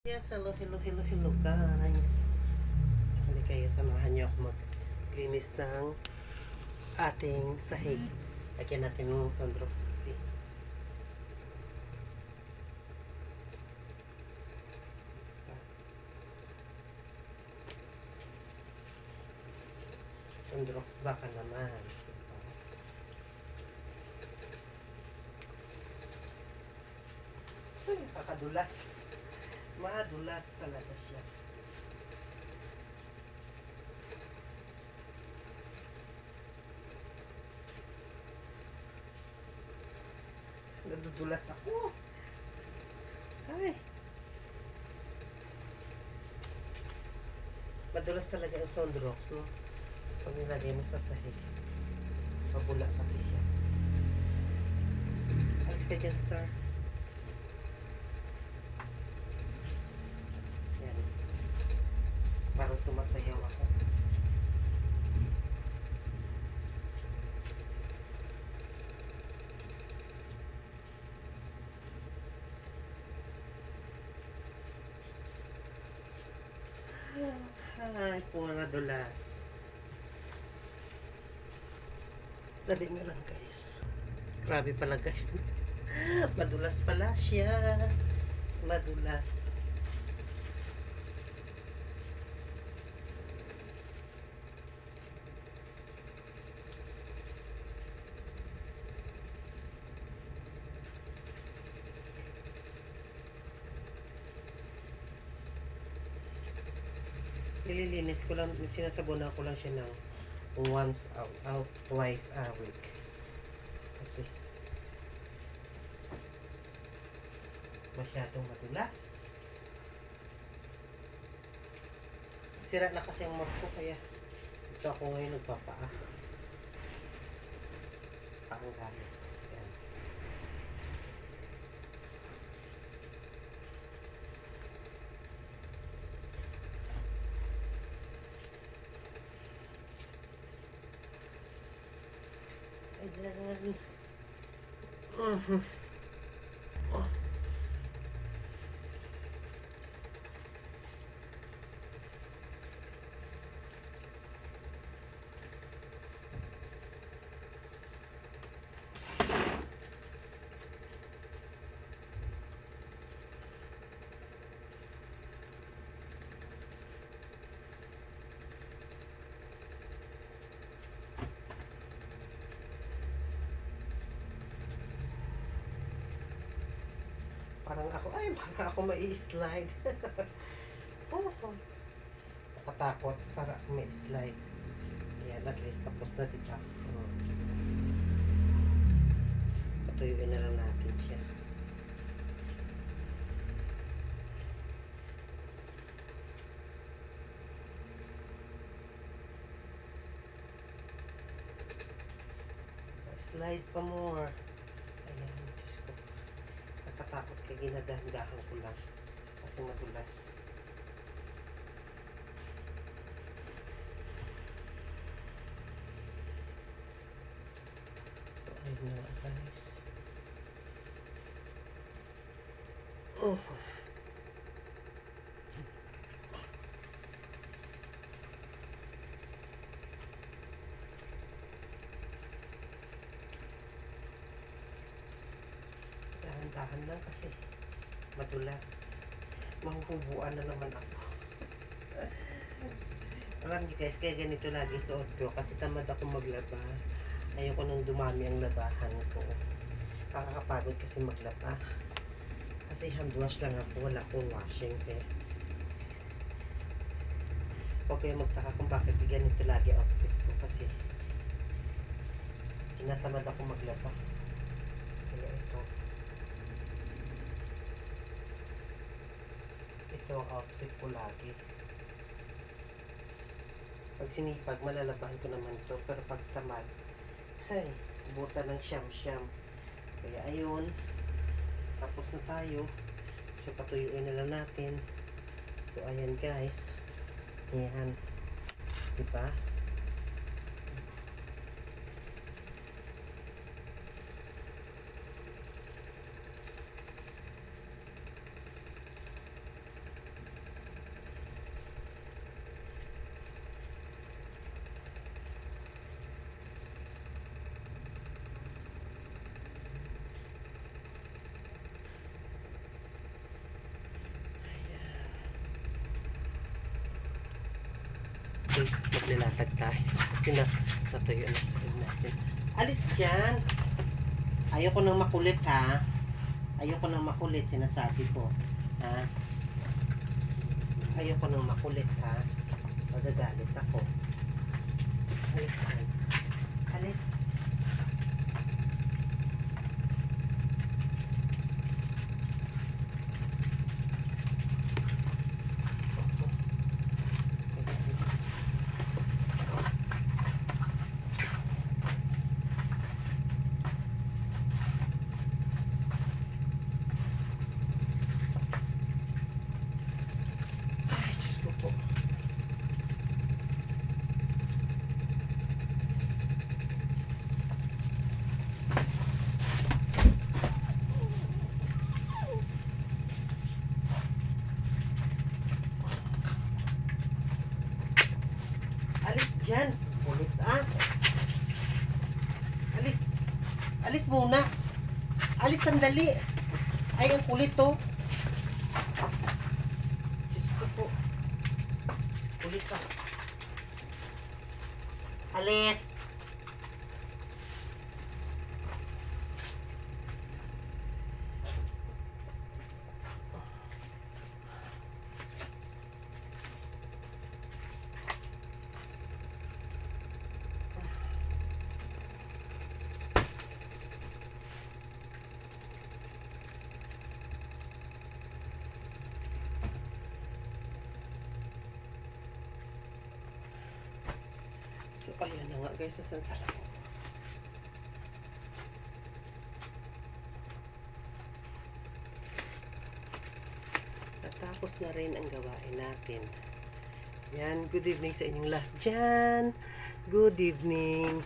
Yes, hello guys. Hindi kayo samahan niyo ako maglinis ng ating sahig. Lagyan natin ng Sandrox kasi. Sandrox baka naman. Kasi kakadulas. Madulas talaga siya. Nadudulas ako. Ay. Madulas talaga ang Sandrox, no? Pag nilagay mo sa sahig. Mabula pati siya. Alis ka dyan, Star. Yan. Parang sumasayaw ako. Ay, pura dulas. Dali nga lang guys. Grabe pala guys. Madulas pala siya. Madulas. Nililinis ko lang, sinasabunan ko lang siya ng twice a week. Kasi masyadong madulas. Sira na kasi ang mop ko kaya ito ako ngayon nagpapaa. Paang gamit. Yan. Ayan. Parang ako mai-slide. Nakatakot para ako mai-slide. Ayan, at least tapos na diba. Patuyuin na lang natin siya. Slide pa more. Ayan, Diyos ko. Nakatakot kaya ginadahan-dahan ko lang. Kasi madulas. So, ayun na guys. Oh. Dahan-dahan lang kasi madulas. Mahuhubuan na naman ako. Alam niyo guys, kaya ganito lagi suot ko kasi tamad ako maglaba. Ayoko nung dumami ang labahan ko. Nakakapagod kasi maglaba. Kasi hand wash lang ako, wala akong washing eh. Huwag kayo magtaka kung bakit ganito lagi outfit ko kasi tinatamad ako maglaba. Kaya ito ang outfit ko lagi. Pag sinipag, malalabahan ko naman ito. Pero pag tamad, ay, buta ng siyam-siyam. Kaya ayun, tapos na tayo. So, patuyuin na lang natin. So, ayan guys. Ayan. Diba? guys, maglilatag tayo. Kasi natuyo na sa natin. Alis dyan! Ayoko nang makulit ha. Ayoko nang makulit, sinasabi ko. Ha? Ayoko nang makulit ha. Magagalit ako. Alis dyan. Alis. Ay, Diyos ko po. Alis dyan. Ulit ah. Alis. Alis muna. Alis sandali. Ay, ang kulit to. Diyos ko po. Kulit ka. Alis. So, ayan na nga guys, nasansara ko. Natapos na rin ang gawain natin. Yan, good evening sa inyong lahat dyan. Good evening.